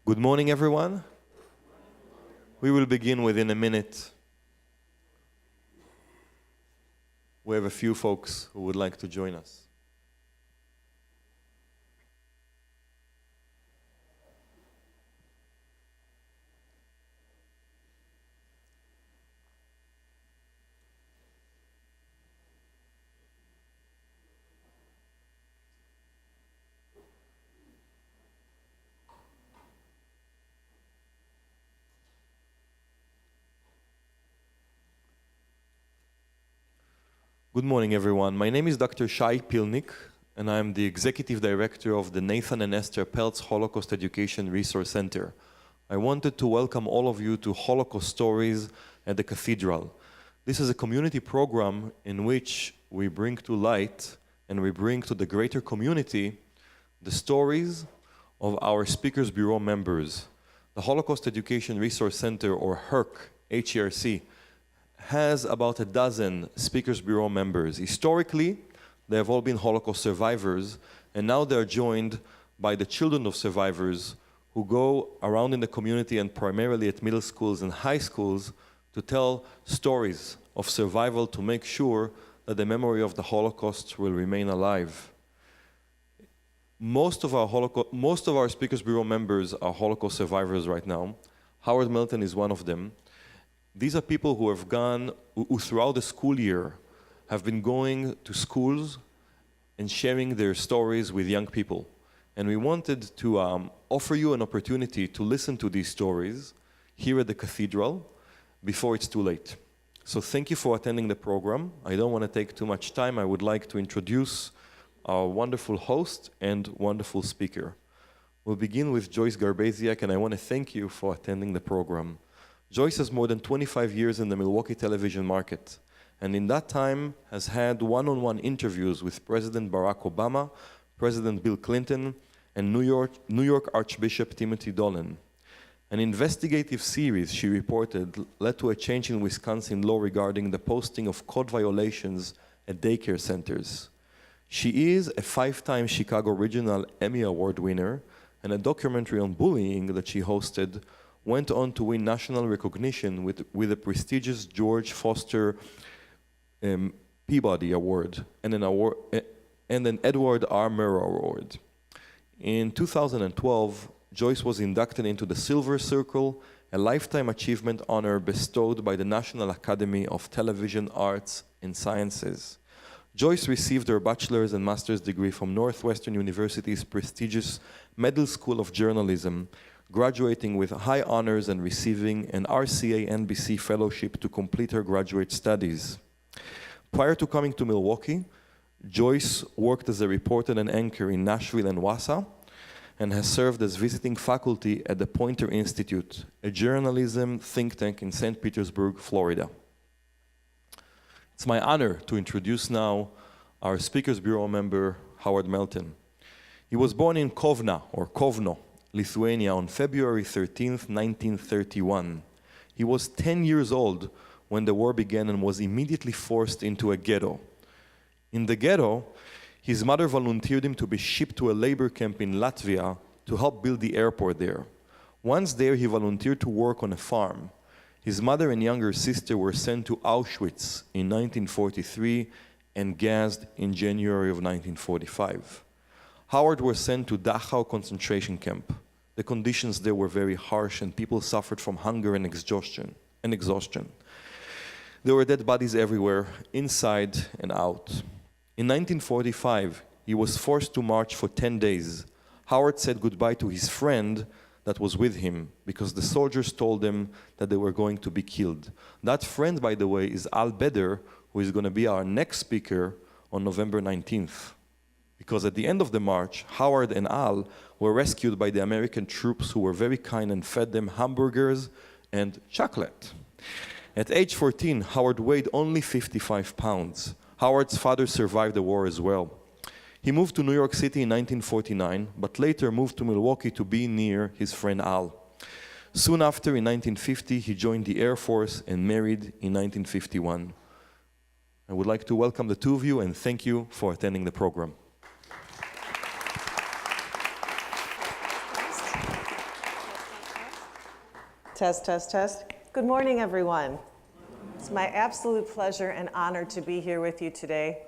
Good morning, everyone. We will begin within a minute. We have a few folks who would like to join us. Good morning, everyone. My name is Dr. Shai Pilnik, and I'm the Executive Director of the Nathan and Esther Pelz Holocaust Education Resource Center. I wanted to welcome all of you to Holocaust Stories at the Cathedral. This is a community program in which we bring to light and we bring to the greater community the stories of our Speakers Bureau members. The Holocaust Education Resource Center, or HERC, has about a dozen Speakers Bureau members. Historically, they have all been Holocaust survivors, and now they're joined by the children of survivors who go around in the community and primarily at middle schools and high schools to tell stories of survival to make sure that the memory of the Holocaust will remain alive. Most of our Speakers Bureau members are Holocaust survivors right now. Howard Melton is one of them. These are people who have who throughout the school year have been going to schools and sharing their stories with young people. And we wanted to offer you an opportunity to listen to these stories here at the Cathedral before it's too late. So thank you for attending the program. I don't want to take too much time. I would like to introduce our wonderful host and wonderful speaker. We'll begin with Joyce Garbaciak, and I want to thank you for attending the program. Joyce has more than 25 years in the Milwaukee television market, and in that time has had one-on-one interviews with President Barack Obama, President Bill Clinton, and New York Archbishop Timothy Dolan. An investigative series, she reported, led to a change in Wisconsin law regarding the posting of code violations at daycare centers. She is a 5-time Chicago Regional Emmy Award winner, and a documentary on bullying that she hosted went on to win national recognition with the prestigious George Foster Peabody Award and an Edward R. Murrow Award. In 2012, Joyce was inducted into the Silver Circle, a lifetime achievement honor bestowed by the National Academy of Television Arts and Sciences. Joyce received her bachelor's and master's degree from Northwestern University's prestigious Medill School of Journalism, graduating with high honors and receiving an RCA NBC fellowship to complete her graduate studies. Prior to coming to Milwaukee, Joyce worked as a reporter and anchor in Nashville and Wausau, and has served as visiting faculty at the Poynter Institute, a journalism think tank in St. Petersburg, Florida. It's my honor to introduce now our Speakers Bureau member, Howard Melton. He was born in Kovno, Lithuania on February 13th, 1931. He was 10 years old when the war began and was immediately forced into a ghetto. In the ghetto, his mother volunteered him to be shipped to a labor camp in Latvia to help build the airport there. Once there, he volunteered to work on a farm. His mother and younger sister were sent to Auschwitz in 1943 and gassed in January of 1945. Howard was sent to Dachau concentration camp. The conditions there were very harsh and people suffered from hunger and exhaustion. There were dead bodies everywhere, inside and out. In 1945, he was forced to march for 10 days. Howard said goodbye to his friend that was with him because the soldiers told them that they were going to be killed. That friend, by the way, is Al Beder, who is going to be our next speaker on November 19th. Because at the end of the march, Howard and Al were rescued by the American troops who were very kind and fed them hamburgers and chocolate. At age 14, Howard weighed only 55 pounds. Howard's father survived the war as well. He moved to New York City in 1949, but later moved to Milwaukee to be near his friend Al. Soon after, in 1950, he joined the Air Force and married in 1951. I would like to welcome the two of you and thank you for attending the program. Test, test, test. Good morning, everyone. It's my absolute pleasure and honor to be here with you today.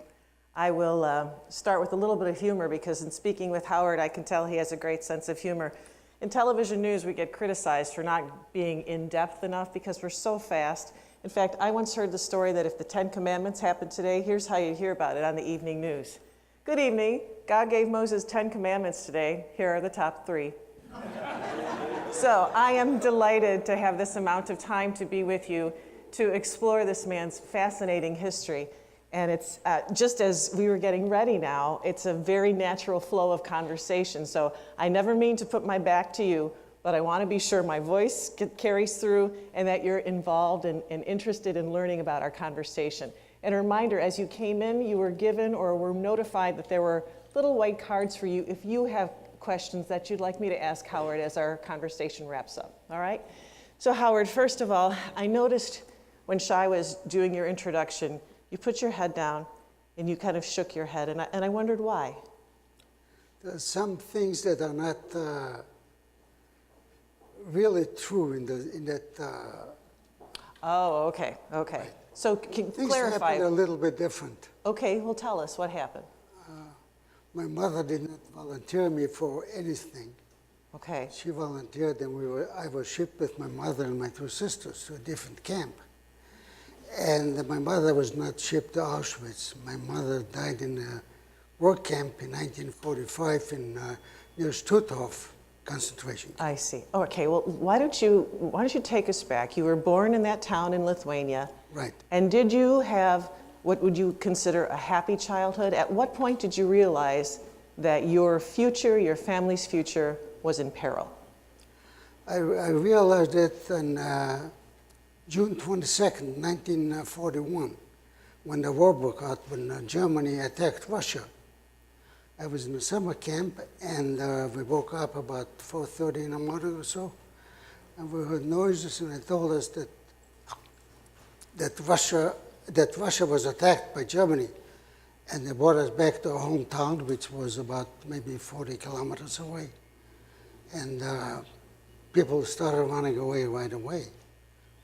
I will start with a little bit of humor because in speaking with Howard, I can tell he has a great sense of humor. In television news, we get criticized for not being in-depth enough because we're so fast. In fact, I once heard the story that if the 10 Commandments happened today, here's how you'd hear about it on the evening news. Good evening. God gave Moses 10 Commandments today. Here are the top 3. So I am delighted to have this amount of time to be with you to explore this man's fascinating history. And it's just as we were getting ready now, it's a very natural flow of conversation. So I never mean to put my back to you, but I want to be sure my voice carries through and that you're involved and interested in learning about our conversation. And a reminder, as you came in, you were given or were notified that there were little white cards for you if you have questions that you'd like me to ask Howard as our conversation wraps up, all right? So Howard, first of all, I noticed when Shai was doing your introduction, you put your head down and you kind of shook your head, and I wondered why. There's some things that are not really true in that. Oh, okay. Right. So can Things clarify. happened a little bit different. Okay, well tell us what happened. My mother did not volunteer me for anything. Okay. She volunteered, and I was shipped with my mother and my 2 sisters to a different camp. And my mother was not shipped to Auschwitz. My mother died in a work camp in 1945 near Stutthof concentration camp. I see. Okay, well, why don't you take us back? You were born in that town in Lithuania. Right. And did you have what would you consider a happy childhood? At what point did you realize that your future, your family's future, was in peril? I realized it on June 22nd, 1941, when the war broke out, when Germany attacked Russia. I was in a summer camp, and we woke up about 4:30 in the morning or so, and we heard noises, and they told us that Russia was attacked by Germany, and they brought us back to our hometown, which was about maybe 40 kilometers away. And people started running away right away.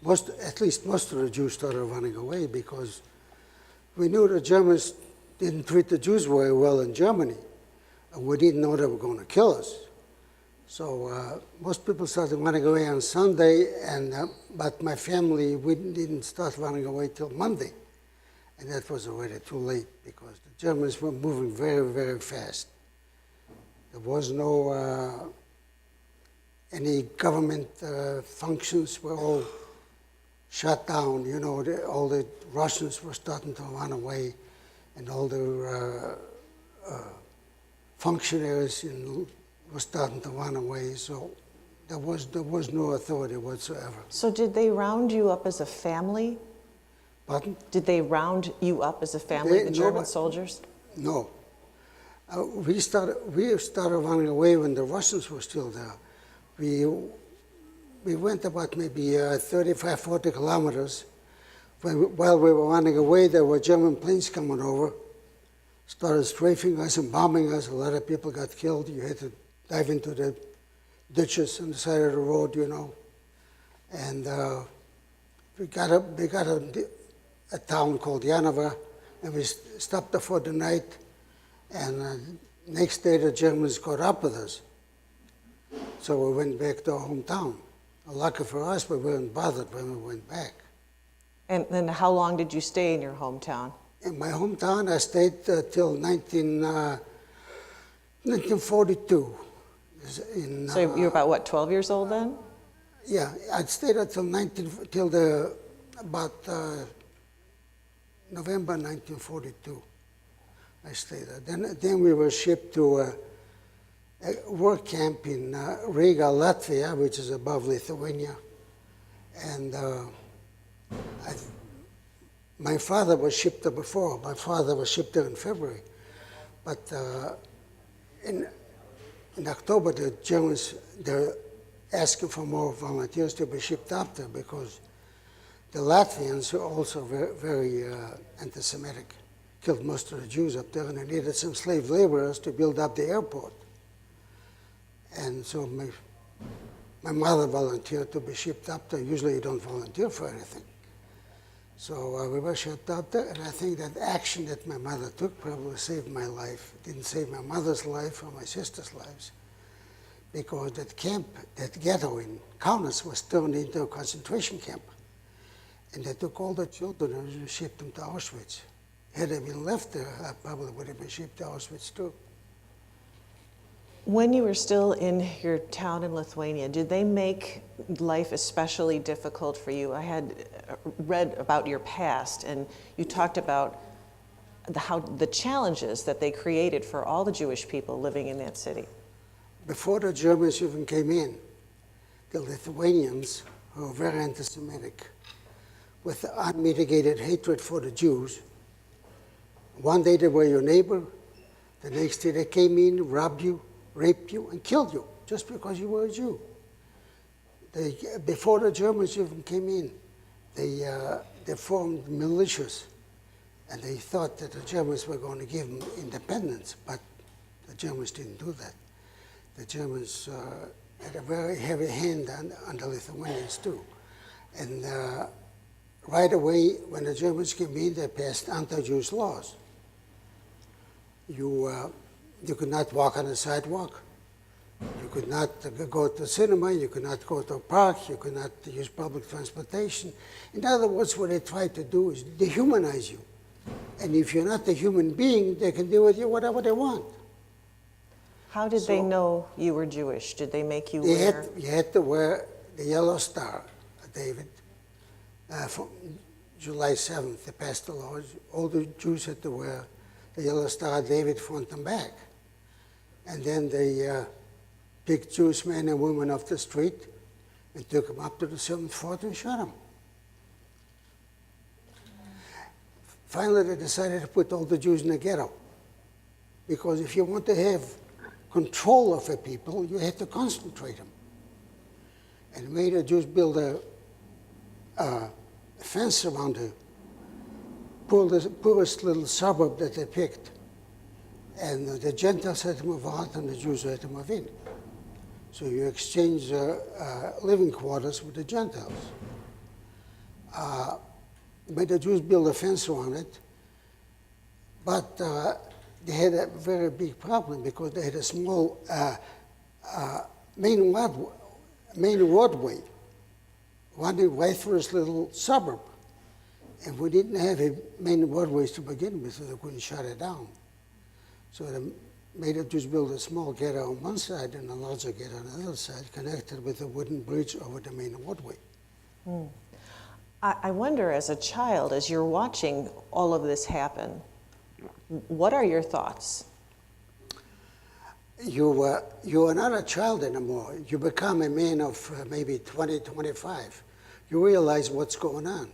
At least most of the Jews started running away because we knew the Germans didn't treat the Jews very well in Germany. And we didn't know they were going to kill us. So most people started running away on Sunday, but my family, we didn't start running away till Monday. And that was already too late because the Germans were moving very, very fast. There was no, any government functions were all shut down. You know, all the Russians were starting to run away, and all the functionaries were starting to run away. So there was no authority whatsoever. So did they round you up as a family? Pardon? Did they round you up as a family, the German soldiers? No. We started running away when the Russians were still there. We went about maybe 35, 40 kilometers. While we were running away, there were German planes coming over, started strafing us and bombing us. A lot of people got killed. You had to dive into the ditches on the side of the road, you know. And we got a town called Yanova, and we stopped there for the night. And next day, the Germans caught up with us. So we went back to our hometown. Lucky for us, we weren't bothered when we went back. And then how long did you stay in your hometown? In my hometown, I stayed till 1942. So you were about, what, 12 years old then? Yeah, I stayed until about November 1942. I stayed there. Then we were shipped to a work camp in Riga, Latvia, which is above Lithuania. And my father was shipped there before. My father was shipped there in February. But in October, the Germans, they're asking for more volunteers to be shipped up there because the Latvians are also very, very anti-Semitic. Killed most of the Jews up there, and they needed some slave laborers to build up the airport. And so my My mother volunteered to be shipped up there. Usually you don't volunteer for anything. So we were shipped up there, and I think that action that my mother took probably saved my life. It didn't save my mother's life or my sister's lives, because that camp, that ghetto in Kaunas was turned into a concentration camp. And they took all the children and shipped them to Auschwitz. Had I been left there, I probably would have been shipped to Auschwitz too. When you were still in your town in Lithuania, did they make life especially difficult for you? I had read about your past, and you talked about the challenges that they created for all the Jewish people living in that city. Before the Germans even came in, the Lithuanians, who were very anti-Semitic, with unmitigated hatred for the Jews, one day they were your neighbor, the next day they came in, robbed you, raped you, and killed you, just because you were a Jew. Before the Germans even came in, they formed militias, and they thought that the Germans were going to give them independence, but the Germans didn't do that. The Germans had a very heavy hand on the Lithuanians too. And right away, when the Germans came in, they passed anti-Jewish laws. You could not walk on the sidewalk. You could not go to the cinema. You could not go to a park. You could not use public transportation. In other words, what they tried to do is dehumanize you. And if you're not a human being, they can do with you whatever they want. How did they know you were Jewish? Did they make you wear? You had to wear the yellow star, David. From July 7th, they passed the law. All the Jews had to wear the yellow star, David, front and back. And then they picked Jewish men and women off the street and took them up to the 7th fort and shot them. Finally, they decided to put all the Jews in the ghetto. Because if you want to have control of a people, you have to concentrate them. And made the Jews build a fence around the poorest little suburb that they picked. And the Gentiles had to move out and the Jews had to move in. So you exchange living quarters with the Gentiles. Made the Jews build a fence around it, but they had a very big problem because they had a small main roadway running right through this little suburb. And we didn't have a main roadways to begin with, so they couldn't shut it down. So they made the Jews build a small ghetto on one side and a larger ghetto on the other side, connected with a wooden bridge over the main roadway. Mm. I wonder, as a child, as you're watching all of this happen, what are your thoughts? You are not a child anymore. You become a man of maybe 20, 25. You realize what's going on.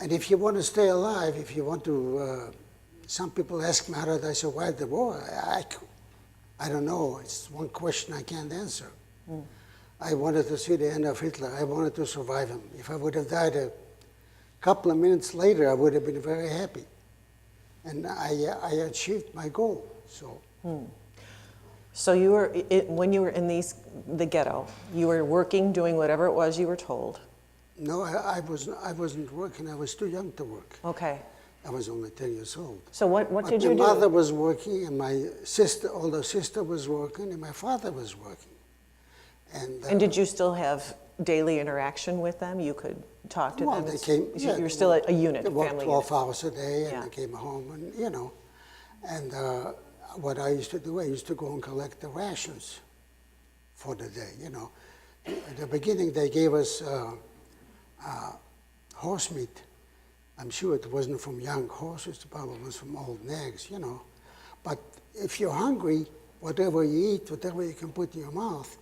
And if you want to stay alive, if you want to, some people ask me, how did I survive the war? I don't know. It's one question I can't answer. Mm. I wanted to see the end of Hitler. I wanted to survive him. If I would have died a couple of minutes later, I would have been very happy. And I achieved my goal. So. Hmm. So you were, when you were in the ghetto, you were working, doing whatever it was you were told? No, I wasn't working. I was too young to work. Okay. I was only 10 years old. So what did you do? My mother was working, and my older sister was working, and my father was working. And did you still have daily interaction with them? You could talk to them? They came, you were still a unit, they worked family 12 unit. hours a day, and they came home, and you know. And what I used to do, I used to go and collect the rations for the day, you know. At the beginning, they gave us horse meat. I'm sure it wasn't from young horses, it probably was from old nags, you know. But if you're hungry, whatever you eat, whatever you can put in your mouth,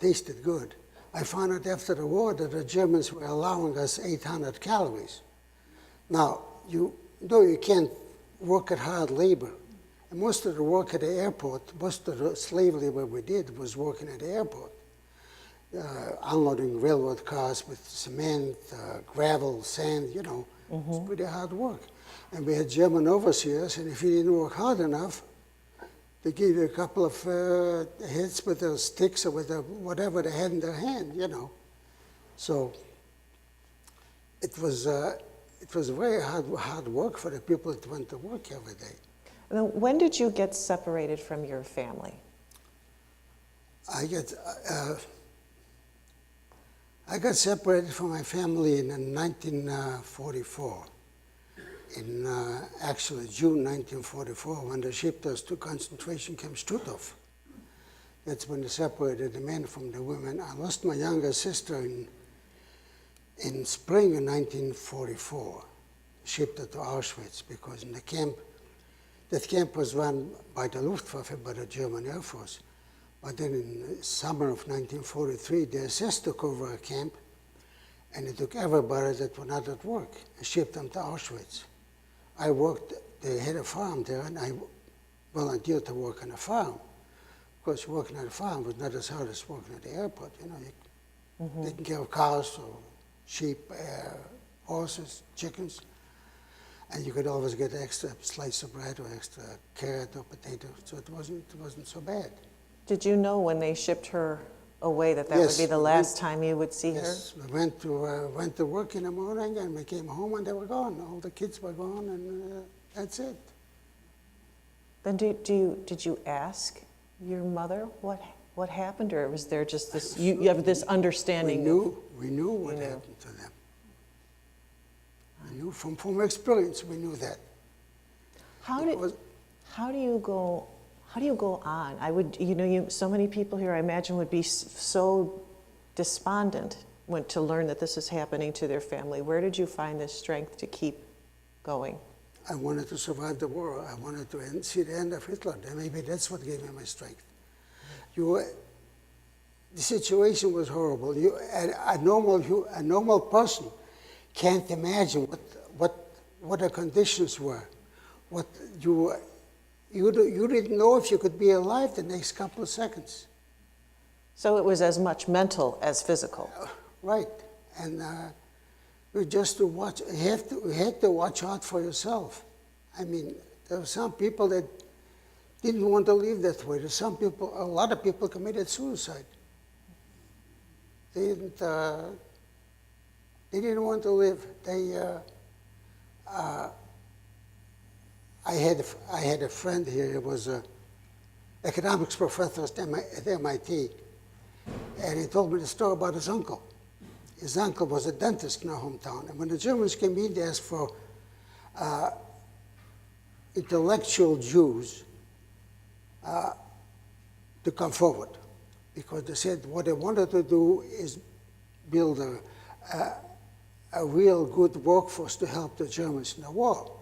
tasted good. I found out after the war that the Germans were allowing us 800 calories. Now, you can't work at hard labor. And most of the work at the airport, most of the slave labor we did was working at the airport. Unloading railroad cars with cement, gravel, sand, you know. Mm-hmm. It's pretty hard work. And we had German overseers, and if you didn't work hard enough, They gave you a couple of hits with their sticks or with whatever they had in their hand, you know. So it was very hard work for the people that went to work every day. And then when did you get separated from your family? I got separated from my family in 1944. In actually June 1944, when they shipped us to concentration camp Stutthof. That's when they separated the men from the women. I lost my younger sister in spring of 1944, shipped her to Auschwitz, because in the camp, that camp was run by the Luftwaffe, by the German Air Force. But then in the summer of 1943, the SS took over a camp, and they took everybody that were not at work and shipped them to Auschwitz. I worked, they had a farm there, and I volunteered to work on a farm. Of course, working on a farm was not as hard as working at the airport. You know, taking care of cows or sheep, horses, chickens, and you could always get an extra slice of bread or extra carrot or potato, so it wasn't so bad. Did you know when they shipped her away that Yes, would be the last time you would see Yes, we went to work in the morning, and we came home and they were gone. All the kids were gone, and that's it. her? Then did you ask your mother what happened, or was there just this, you have this understanding? We knew what happened to them. We knew from experience, we knew that. How do you go on? I would, so many people here, I imagine, would be so despondent to learn that this is happening to their family. Where did you find the strength to keep going? I wanted to survive the war. I wanted to see the end of Hitler. And maybe that's what gave me my strength. The situation was horrible. A normal person can't imagine what the conditions were. You didn't know if you could be alive the next couple of seconds. So it was as much mental as physical. Right, and you just to watch. You had to watch out for yourself. I mean, there were some people that didn't want to live that way. There's some people, a lot of people committed suicide. They didn't want to live. I had a friend here. He was an economics professor at MIT, and he told me the story about his uncle. His uncle was a dentist in our hometown, and when the Germans came in, they asked for intellectual Jews to come forward, because they said what they wanted to do is build a real good workforce to help the Germans in the war.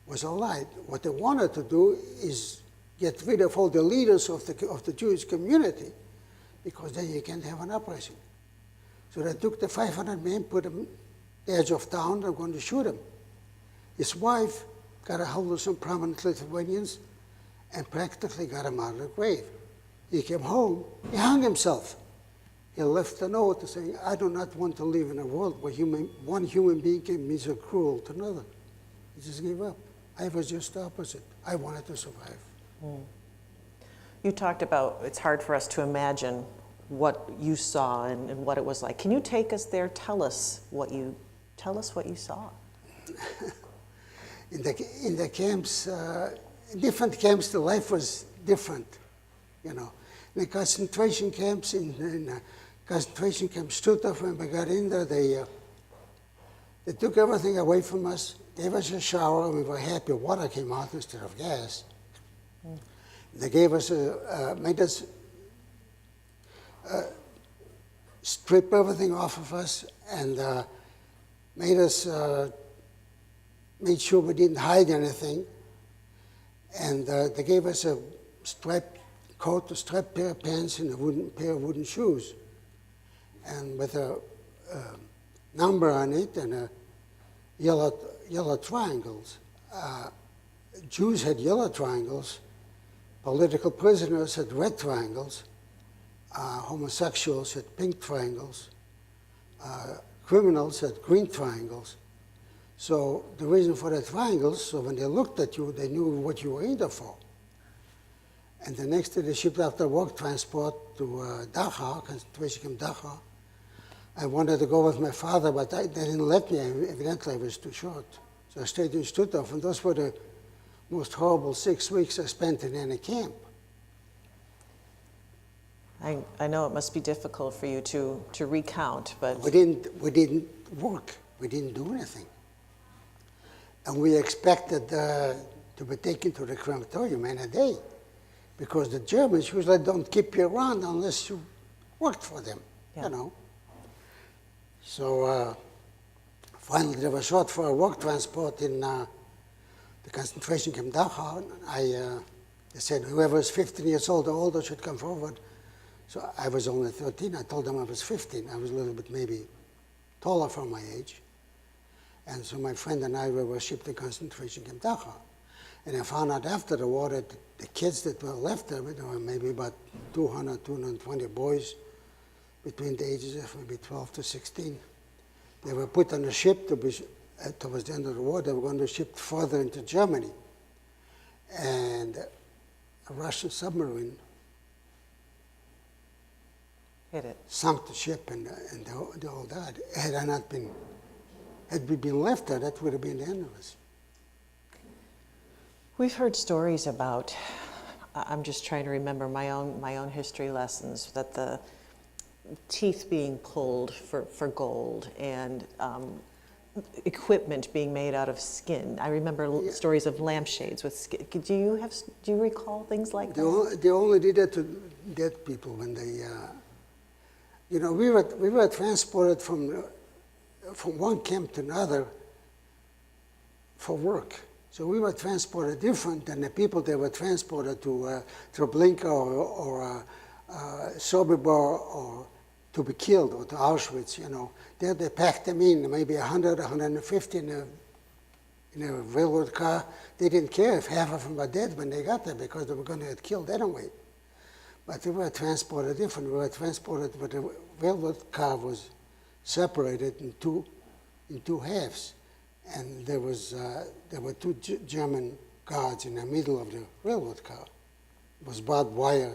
It was a lie. What they wanted to do is get rid of all the leaders of the Jewish community, because then you can't have an uprising. So they took the 500 men, put them at the edge of town, they were going to shoot him. His wife got a hold of some prominent Lithuanians and practically got him out of the grave. He came home, he hung himself. He left a note saying, I do not want to live in a world where one human being can be so cruel to another. He just gave up. I was just the opposite. I wanted to survive. You talked about it's hard for us to imagine what you saw and what it was like. Can you take us there? Tell us what you saw. In the camps, in different camps, the life was different. You know, in the concentration camps, in concentration camp Stutthof, when we got in there, they took everything away from us, gave us a shower, and we were happy water came out instead of gas. They gave us made us strip everything off of us, and made sure we didn't hide anything. And they gave us a striped coat, a striped pair of pants, and a pair of wooden shoes, and with a number on it and yellow triangles. Jews had yellow triangles. Political prisoners had red triangles. Homosexuals had pink triangles. Criminals had green triangles. So the reason for the triangles, so when they looked at you, they knew what you were in there for. And the next day they shipped after work transport to Dachau, concentration camp Dachau. I wanted to go with my father, but they didn't let me. Evidently, I was too short. So I stayed in Stuttgart, and those were the most horrible 6 weeks I spent in any camp. I know it must be difficult for you to recount, but We didn't work. We didn't do anything. And we expected to be taken to the crematorium in a day, because the Germans usually don't keep you around unless you worked for them, you know. So finally they were short for a work transport in the concentration camp Dachau. They said whoever is 15 years old or older should come forward. So I was only 13. I told them I was 15. I was a little bit maybe taller for my age. And so my friend and I were shipped to concentration camp Dachau. And I found out after the war that the kids that were left there were maybe about 200, 220 boys between the ages of maybe 12 to 16. They were put on a ship to be, towards the end of the war. They were going to be shipped further into Germany. And a Russian submarine hit it. sunk the ship, and they all died. Had we been left there, that would have been the end of us. We've heard stories about, I'm just trying to remember my own history lessons, that the teeth being pulled for gold and equipment being made out of skin. I remember stories of lampshades with skin. Do you recall things like that? They only did that to dead people when they, you know, we were transported from one camp to another for work. So we were transported different than the people that were transported to Treblinka or Sobibor or to be killed, or to Auschwitz, you know. There they packed them in, maybe 100, 150 in a railroad car. They didn't care if half of them were dead when they got there, because they were going to get killed anyway. But we were transported different. We were transported, but the railroad car was separated in two halves. And there were two German guards in the middle of the railroad car. It was barbed wire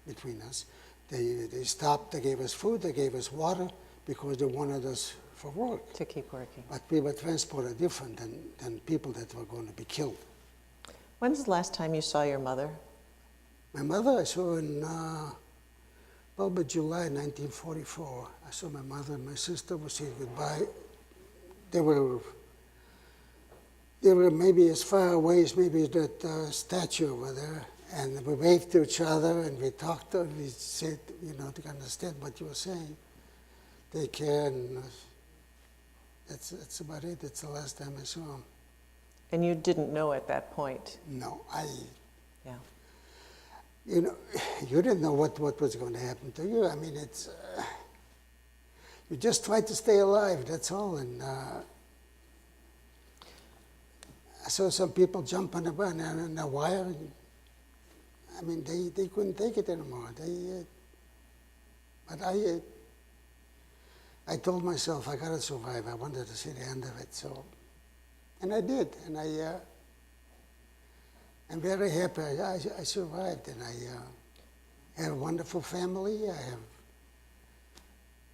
between us. They stopped, they gave us food, they gave us water, because they wanted us for work. To keep working. But we were transported different than people that were going to be killed. When's the last time you saw your mother? My mother I saw in probably July 1944. I saw my mother and my sister were saying goodbye. They were maybe as far away as maybe that statue over there. And we waved to each other, and we talked, and we said, you know, to understand what you were saying. Take care, and that's about it. That's the last time I saw him. And you didn't know at that point? No, Yeah. You know, you didn't know what was going to happen to you. I mean, it's, you just tried to stay alive, that's all. And I saw some people jump on the wire. And, I mean, they couldn't take it anymore. But I told myself I got to survive. I wanted to see the end of it. So, and I did. And I'm very happy I survived. And I have a wonderful family.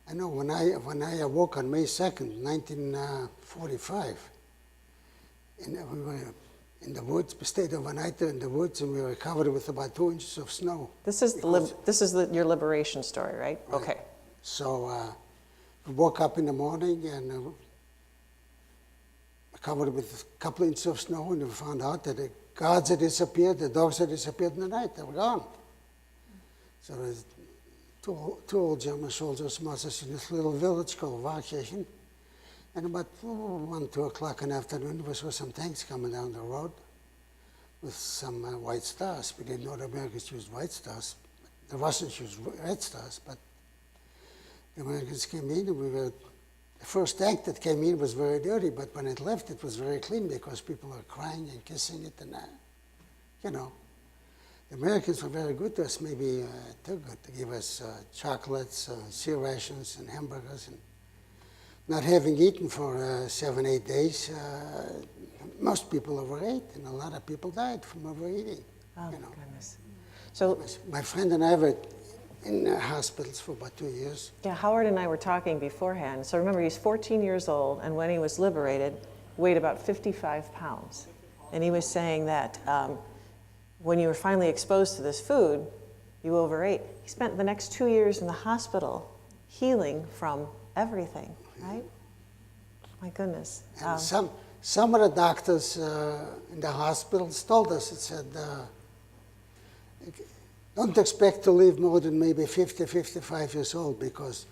I know when I awoke on May 2nd, 1945, and we were in the woods. We stayed overnight there in the woods, and we were covered with about 2 inches of snow. This is your liberation story, right? Okay. So we woke up in the morning and covered with a couple of inches of snow, and we found out that the guards had disappeared, the dogs had disappeared in the night. They were gone. So there's two old German soldiers met us in this little village called Warkirchen. And about 1, 2 o'clock in the afternoon, we saw some tanks coming down the road with some white stars. We didn't know the Americans used white stars. The Russians used red stars, but the Americans came in, and the first tank that came in was very dirty, but when it left, it was very clean, because people were crying and kissing it, and you know. The Americans were very good to us, maybe too good, to give us chocolates, sea rations, and hamburgers. And not having eaten for 7, 8 days, most people overate, and a lot of people died from overeating. Oh, you know. goodness. So, My friend and I were in hospitals for about 2 years. yeah, Howard and I were talking beforehand. So remember, he's 14 years old, and when he was liberated, weighed about 55 pounds. And he was saying that when you were finally exposed to this food, you overate. He spent the next 2 years in the hospital healing from everything, right? My goodness. And some of the doctors in the hospitals told us, it said, don't expect to live more than maybe 50, 55 years old, because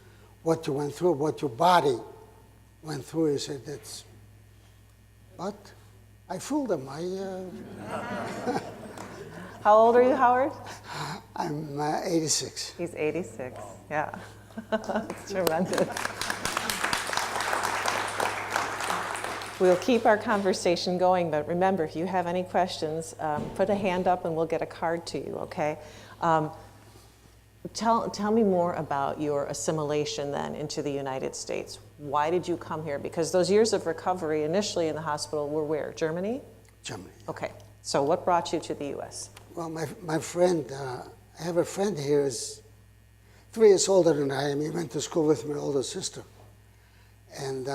what you went through, what your body went through, he said, that's, but I fooled them. How old are you, Howard? I'm 86. He's 86, yeah. It's tremendous. We'll keep our conversation going, but remember, if you have any questions, put a hand up and we'll get a card to you, okay? Tell me more about your assimilation then into the United States. Why did you come here? Because those years of recovery initially in the hospital were where? Germany? Germany. Okay, so what brought you to the U.S.? Well, my friend, I have a friend here who's 3 years older than I am. He went to school with my older sister. And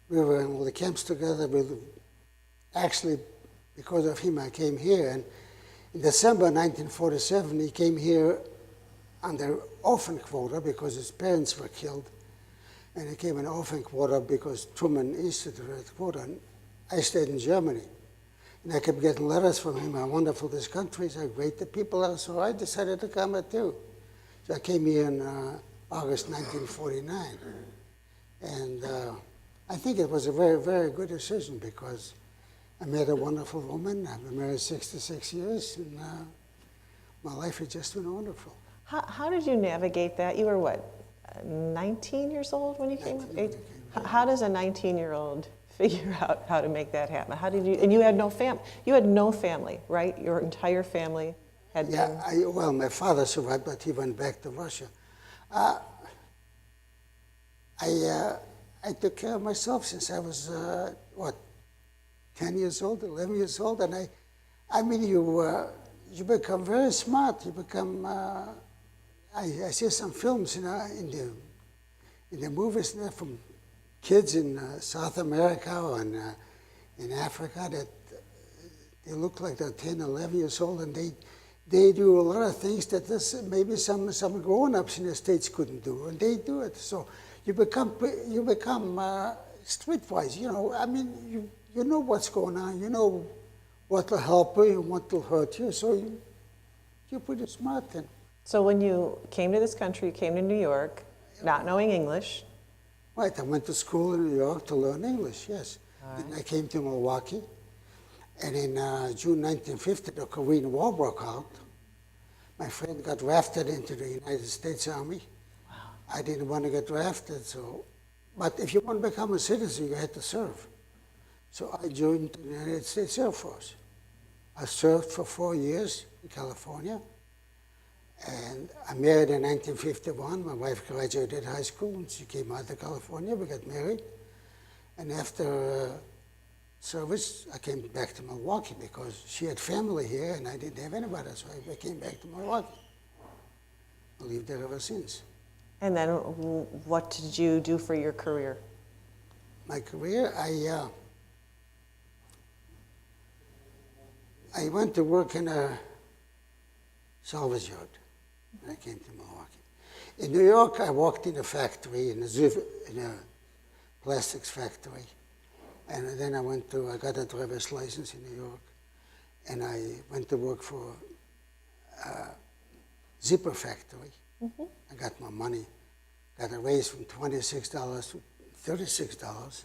we were in all the camps together. Actually, because of him, I came here. And in December 1947, he came here under orphan quota because his parents were killed. And he came in orphan quota because Truman instituted a quota. And I stayed in Germany. And I kept getting letters from him, how wonderful this country is, how great the people are. So I decided to come here too. So I came here in August 1949. And I think it was a very, very good decision because I met a wonderful woman. I've been married 66 years, and my life has just been wonderful. How did you navigate that? You were what, 19 years old when you came? 19. How does a 19-year-old figure out how to make that happen? How did you? And you had no family. You had no family, right? Your entire family had been. Yeah. Well, my father survived, but he went back to Russia. I took care of myself since I was 10 years old, 11 years old, and I mean, you become very smart. You become. I see some films, in the movies from kids in South America or in Africa that they look like they're 10, 11 years old, and they do a lot of things that maybe some grown-ups in the States couldn't do, and they do it. So you become streetwise. I mean, you know what's going on. You know what will help you and what will hurt you. So you're pretty smart then. So when you came to this country, you came to New York, not knowing English. Right, I went to school in New York to learn English, yes. All right. Then I came to Milwaukee, and in June 1950, the Korean War broke out. My friend got drafted into the United States Army. Wow. I didn't want to get drafted, but if you want to become a citizen, you had to serve. So I joined the United States Air Force. I served for 4 years in California. And I married in 1951. My wife graduated high school, and she came out to California. We got married. And after service, I came back to Milwaukee because she had family here, and I didn't have anybody, so I came back to Milwaukee. I lived there ever since. And then what did you do for your career? My career, I went to work in a salvage yard when I came to Milwaukee. In New York, I worked in a factory, in a plastics factory. And then I got a driver's license in New York. And I went to work for a zipper factory. Mm-hmm. I got my money, got a raise from $26 to $36.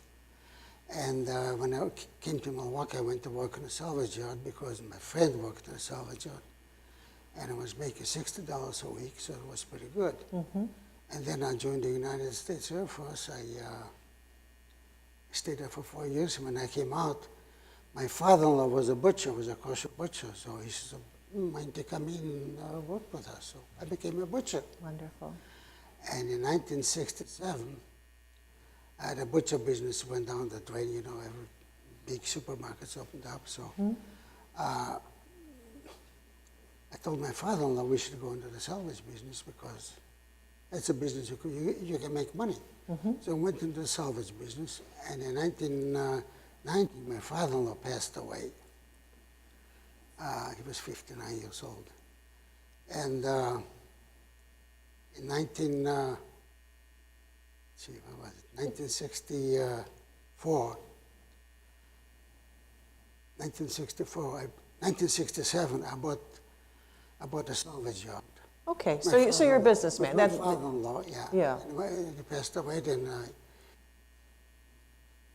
And when I came to Milwaukee, I went to work in a salvage yard because my friend worked in a salvage yard. And I was making $60 a week, so it was pretty good. Mm-hmm. And then I joined the United States Air Force. I stayed there for 4 years. And when I came out, my father-in-law was a butcher, was a kosher butcher. So he said, mind to come in and work with us. So I became a butcher. Wonderful. And in 1967, the butcher business went down the drain. Every big supermarkets opened up. So I told my father-in-law we should go into the salvage business because that's a business you can make money. So I went into the salvage business, and in 1990, my father-in-law passed away. He was 59 years old. And in 1967, I bought a salvage yard. Okay, so you're a businessman. My father-in-law, yeah. Yeah. And when he passed away, then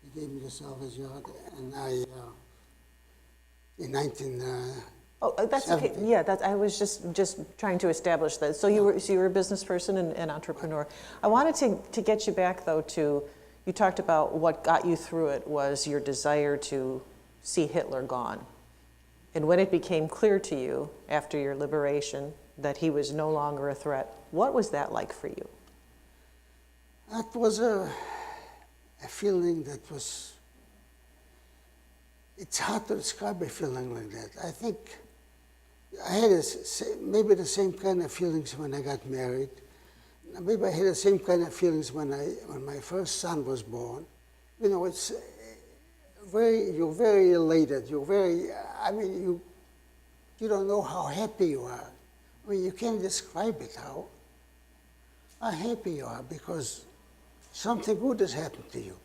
he gave me the salvage yard, and in 1970. Oh, that's okay. Yeah, I was just trying to establish that. So you were a business person and an entrepreneur. I wanted to get you back though to, you talked about what got you through it was your desire to see Hitler gone. And when it became clear to you after your liberation that he was no longer a threat, what was that like for you? That was a feeling that was, it's hard to describe a feeling like that. I think I had maybe the same kind of feelings when I got married. Maybe I had the same kind of feelings when my first son was born. You know, it's you're very elated. You're very, I mean, you don't know how happy you are. I mean, you can't describe it, how happy you are because something good has happened to you.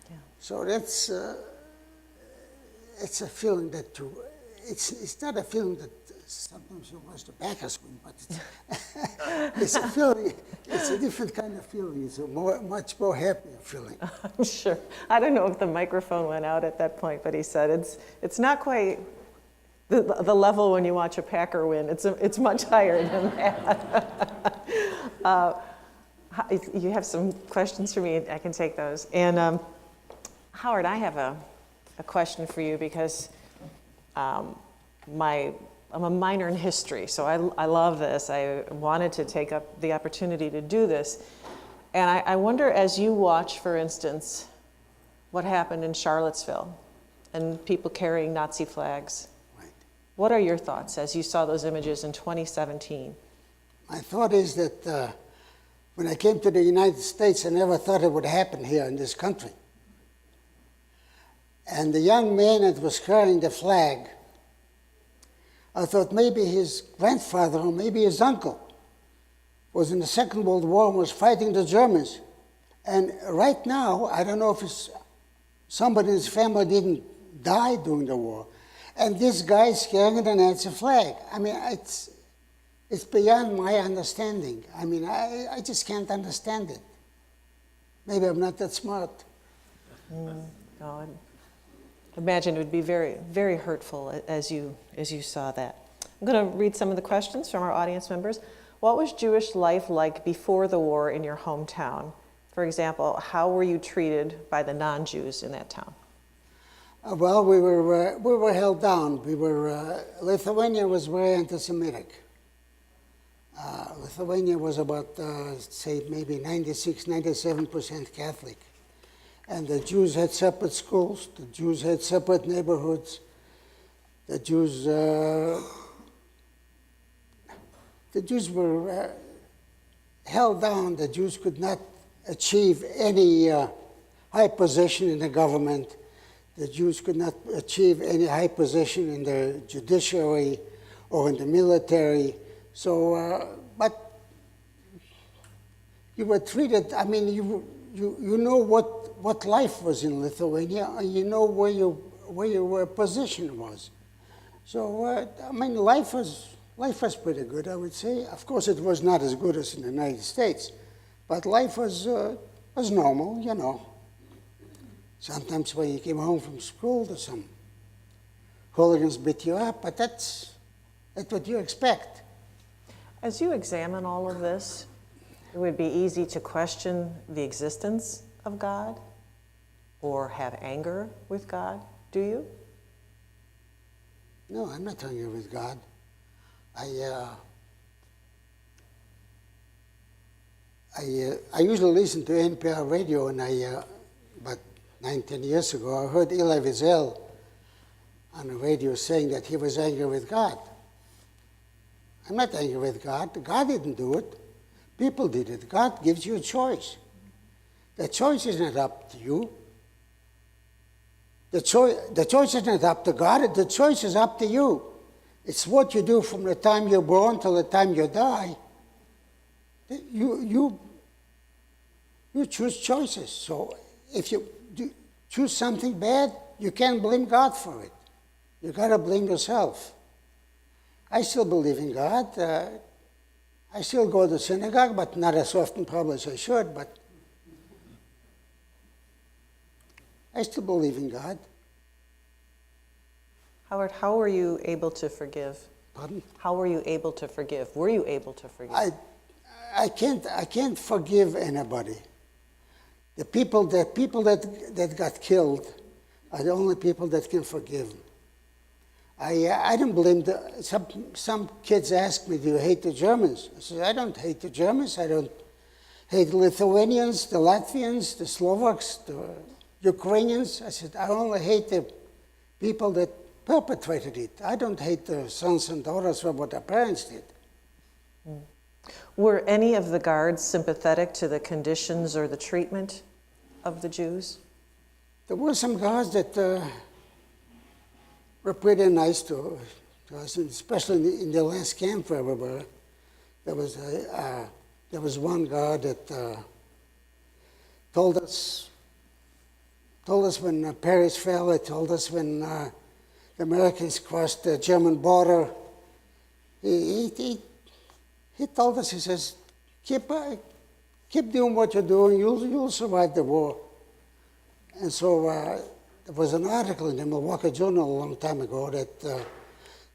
Yeah. So that's, it's a feeling that it's not a feeling that sometimes you want to back a swing, but it's a feeling, it's a different kind of feeling. It's a much more happier feeling. I'm sure. I don't know if the microphone went out at that point, but he said it's not quite the level when you watch a Packer win. It's much higher than that. You have some questions for me? I can take those. And Howard, I have a question for you because I'm a minor in history, so I love this. I wanted to take up the opportunity to do this. And I wonder, as you watch, for instance, what happened in Charlottesville and people carrying Nazi flags. Right. What are your thoughts as you saw those images in 2017? My thought is that when I came to the United States, I never thought it would happen here in this country. And the young man that was carrying the flag, I thought maybe his grandfather or maybe his uncle was in the Second World War and was fighting the Germans. And right now, I don't know if somebody in his family didn't die during the war. And this guy is carrying the Nazi flag. I mean, it's beyond my understanding. I mean, I just can't understand it. Maybe I'm not that smart. No, imagine it would be very, very hurtful as you saw that. I'm going to read some of the questions from our audience members. What was Jewish life like before the war in your hometown? For example, how were you treated by the non-Jews in that town? Well, we were held down. Lithuania was very anti-Semitic. Lithuania was about, say, maybe 96-97% Catholic. And the Jews had separate schools, the Jews had separate neighborhoods, the Jews were held down. The Jews could not achieve any high position in the government. The Jews could not achieve any high position in the judiciary or in the military. So, but you were treated, I mean, you know what life was in Lithuania, and you know where your position was. So, I mean, life was pretty good, I would say. Of course, it was not as good as in the United States, but life was normal, you know. Sometimes when you came home from school, some hooligans beat you up, but that's what you expect. As you examine all of this, it would be easy to question the existence of God or have anger with God, do you? No, I'm not angry with God. I usually listen to NPR radio, and about 9-10 years ago, I heard Elie Wiesel on the radio saying that he was angry with God. I'm not angry with God. God didn't do it. People did it. God gives you a choice. The choice is not up to you. The choice is not up to God. The choice is up to you. It's what you do from the time you're born till the time you die. You choose choices. So if you choose something bad, you can't blame God for it. You got to blame yourself. I still believe in God. I still go to synagogue, but not as often probably as I should, but I still believe in God. Howard, how were you able to forgive? Pardon? How were you able to forgive? Were you able to forgive? I can't forgive anybody. The people that got killed are the only people that can forgive. I don't blame some kids ask me, do you hate the Germans? I said, I don't hate the Germans. I don't hate the Lithuanians, the Latvians, the Slovaks, the Ukrainians. I said, I only hate the people that perpetrated it. I don't hate the sons and daughters for what their parents did. Were any of the guards sympathetic to the conditions or the treatment of the Jews? There were some guards that were pretty nice to us, especially in the last camp where we were. There was one guard that told us when Paris fell. He told us when the Americans crossed the German border. He told us, he says, keep doing what you're doing. You'll survive the war. And so there was an article in the Milwaukee Journal a long time ago that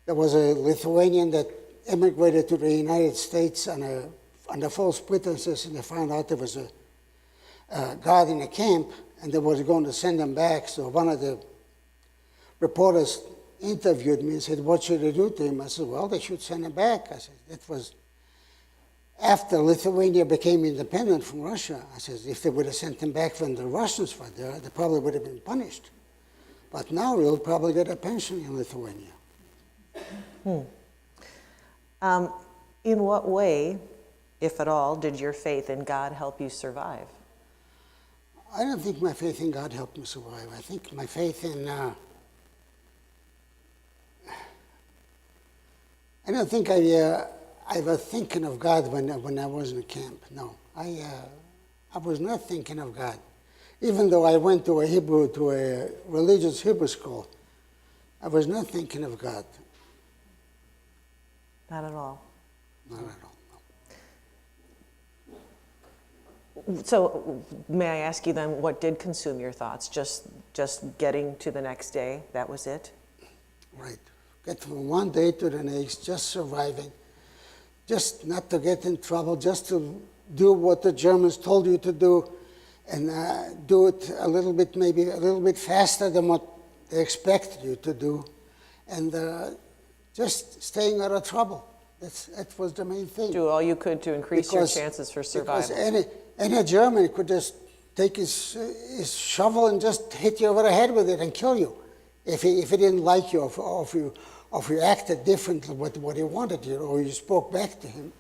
there was a Lithuanian that immigrated to the United States under false pretenses, and they found out there was a guard in the camp, and they was going to send him back. So one of the reporters interviewed me and said, what should they do to him? I said, well, they should send him back. I said, it was after Lithuania became independent from Russia. I said, if they would have sent him back when the Russians were there, they probably would have been punished. But now he'll probably get a pension in Lithuania. In what way, if at all, did your faith in God help you survive? I don't think my faith in God helped me survive. I think my faith in... I don't think I was thinking of God when I was in camp. No, I was not thinking of God. Even though I went to a religious Hebrew school, I was not thinking of God. Not at all. Not at all. No. So may I ask you then, what did consume your thoughts? Just getting to the next day, that was it? Right. Get from one day to the next, just surviving. Just not to get in trouble, just to do what the Germans told you to do, and do it maybe a little bit faster than what they expected you to do, and just staying out of trouble. That was the main thing. Do all you could to increase your chances for survival. Because any German could just take his shovel and just hit you over the head with it and kill you, if he didn't like you, or if you acted differently with what he wanted you, or you spoke back to him.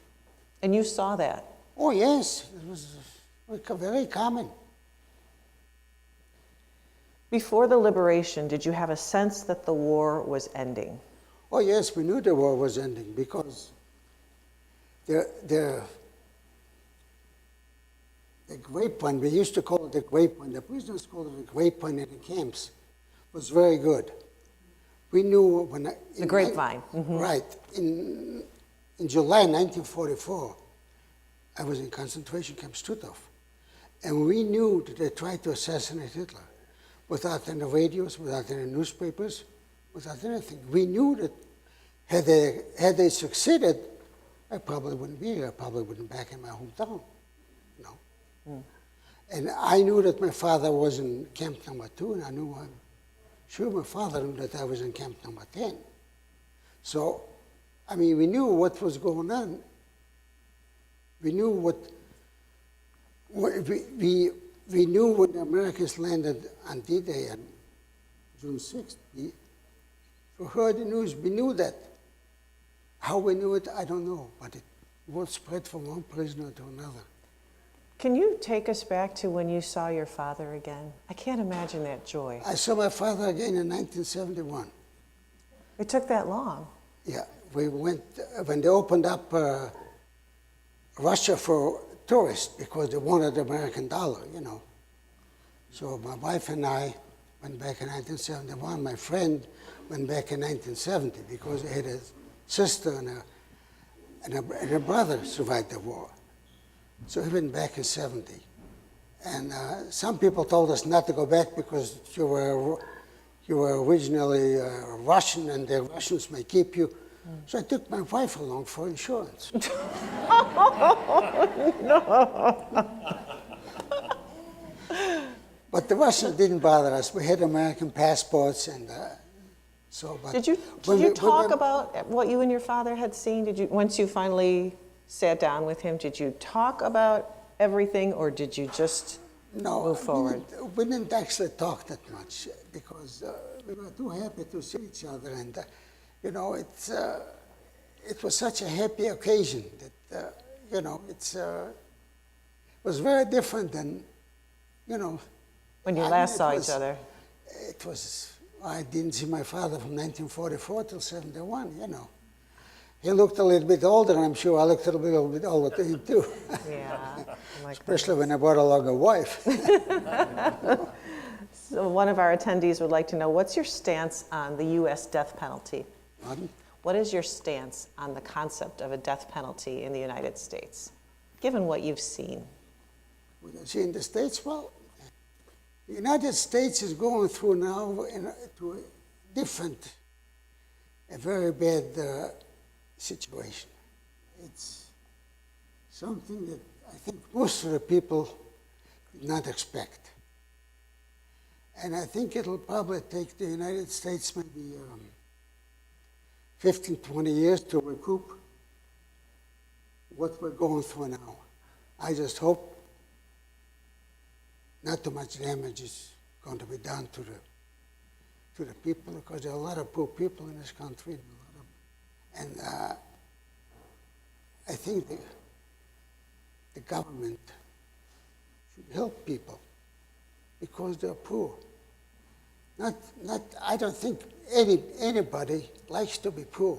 And you saw that? Oh yes, it was very common. Before the liberation, did you have a sense that the war was ending? Oh yes, we knew the war was ending, because the grapevine, we used to call it the grapevine, the prisoners called it the grapevine in the camps, was very good. We knew the grapevine. Right. In July 1944, I was in concentration camp Stutthof, and we knew that they tried to assassinate Hitler without any radios, without any newspapers, without anything. We knew that had they succeeded, I probably wouldn't be here. I probably wouldn't be back in my hometown. No. And I knew that my father was in camp number 2, and I'm sure my father knew that I was in camp number 10. So, I mean, we knew what was going on. We knew we knew when the Americans landed on D-Day on June 6th. We heard the news, we knew that. How we knew it, I don't know, but it would spread from one prisoner to another. Can you take us back to when you saw your father again? I can't imagine that joy. I saw my father again in 1971. It took that long. Yeah, we went, when they opened up Russia for tourists, because they wanted the American dollar, you know. So my wife and I went back in 1971. My friend went back in 1970 because he had a sister and a brother survived the war. So he went back in 70. And some people told us not to go back because you were originally Russian and the Russians may keep you. So I took my wife along for insurance. But the Russians didn't bother us. We had American passports and so. But Did you talk about what you and your father had seen? Did you, once you finally sat down with him, did you talk about everything, or did you just move forward? We didn't actually talk that much because we were too happy to see each other, and you know, it was such a happy occasion that you know, it was very different than, you know, when you last saw each other. It was. I didn't see my father from 1944 till 71. You know. He looked a little bit older, and I'm sure I looked a little bit older to him, too. Yeah. Especially when I brought along a wife. So one of our attendees would like to know, what's your stance on the U.S. death penalty? Pardon? What is your stance on the concept of a death penalty in the United States, given what you've seen? What I see in the States? Well, the United States is going through now to a very bad situation. It's something that I think most of the people did not expect. And I think it'll probably take the United States maybe 15, 20 years to recoup what we're going through now. I just hope not too much damage is going to be done to the people, because there are a lot of poor people in this country. And I think the government should help people because they're poor. I don't think anybody likes to be poor.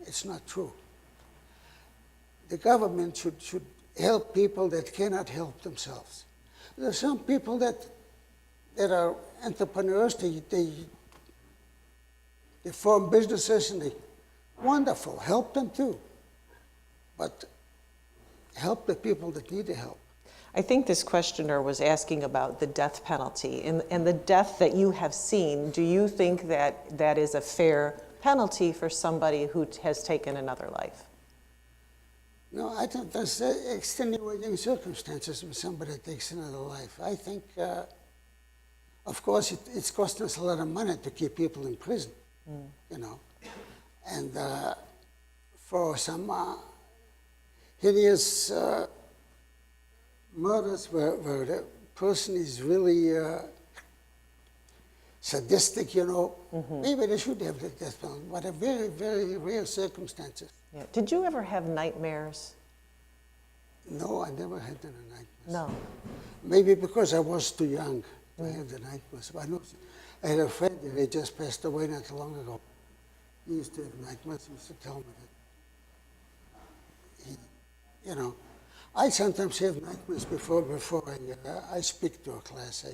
It's not true. The government should help people that cannot help themselves. There are some people that are entrepreneurs. They form businesses and wonderful. Help them too, but help the people that need the help. I think this questioner was asking about the death penalty and the death that you have seen. Do you think that that is a fair penalty for somebody who has taken another life? No, I think there's extenuating circumstances when somebody takes another life. I think, of course, it's costing us a lot of money to keep people in prison, you know. And for some hideous murders where the person is really sadistic, you know, maybe they should have the death penalty, but a very, very rare circumstances. Yeah. Did you ever have nightmares? No, I never had any nightmares. No. Maybe because I was too young to have the nightmares. I had a friend that had just passed away not long ago. He used to have nightmares. He used to tell me that. You know, I sometimes have nightmares before I speak to a class.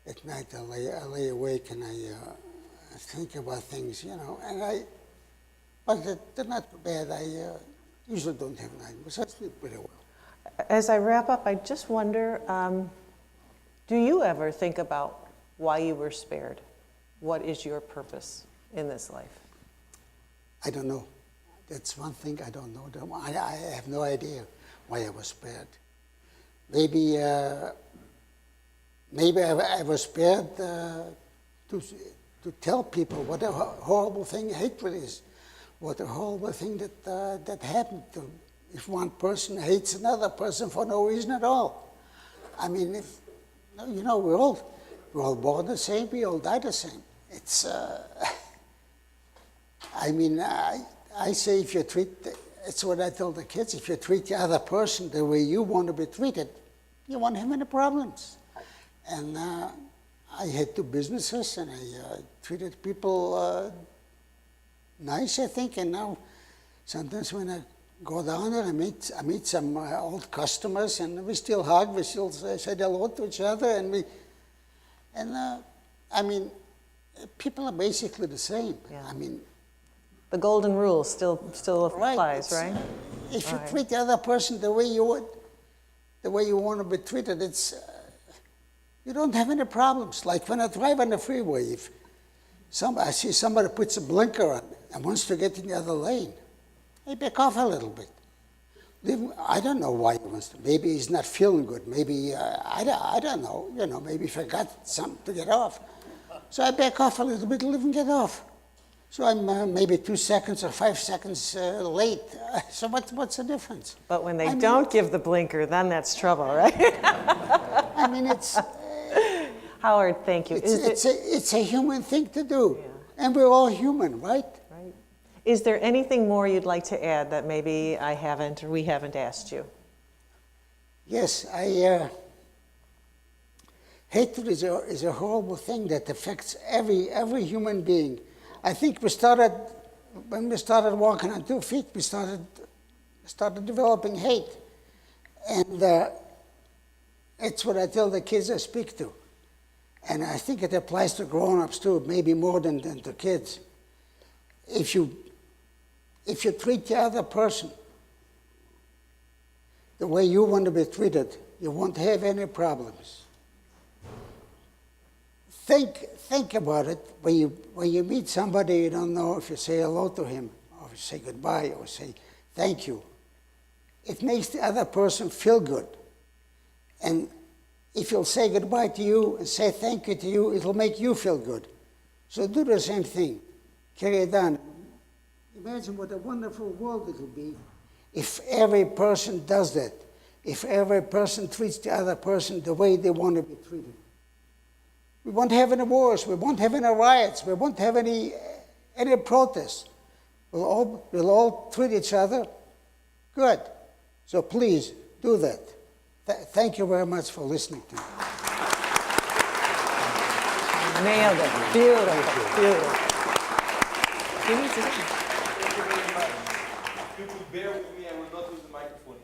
At night I lay awake and I think about things, you know, but they're not too bad. I usually don't have nightmares. I sleep pretty well. As I wrap up, I just wonder, do you ever think about why you were spared? What is your purpose in this life? I don't know. That's one thing I don't know. I have no idea why I was spared. Maybe I was spared to tell people what a horrible thing hatred is, what a horrible thing that happened to if one person hates another person for no reason at all. I mean, you know, we're all born the same, we all die the same. It's, I mean, I I say if you treat, it's what I tell the kids, if you treat the other person the way you want to be treated, you won't have any problems. And I had 2 businesses, and I treated people nice, I think, and now sometimes when I go down there, I meet some old customers, and we still hug, we still say hello to each other, and I mean, people are basically the same. Yeah. I mean, The golden rule still applies, right? If you treat the other person the way you want to be treated, you don't have any problems. Like when I drive on the freeway, if I see somebody puts a blinker on and wants to get in the other lane, I back off a little bit. I don't know why he wants to. Maybe he's not feeling good. Maybe, I don't know. You know, maybe he forgot something to get off. So I back off a little bit, let him get off. So I'm maybe 2 seconds or 5 seconds late. So what's the difference? But when they don't give the blinker, then that's trouble, right? I mean, it's Howard, thank you. it's a human thing to do. Yeah. And we're all human, right? Right. Is there anything more you'd like to add that maybe I haven't or we haven't asked you? Yes, hatred is a horrible thing that affects every human being. I think when we started walking on 2 feet, we started developing hate. And it's what I tell the kids I speak to. And I think it applies to grown-ups too, maybe more than to kids. If you treat the other person the way you want to be treated, you won't have any problems. Think about it when you meet somebody you don't know, if you say hello to him, or if you say goodbye, or say thank you. It makes the other person feel good. And if he'll say goodbye to you and say thank you to you, it'll make you feel good. So do the same thing. Carry it on. Imagine what a wonderful world it will be if every person does that. If every person treats the other person the way they want to be treated. We won't have any wars. We won't have any riots. We won't have any protests. We'll all treat each other good. So please do that. Thank you very much for listening to me. Nailed it. Beautiful. Beautiful. You need to. If you could bear with me, I will not use the microphone.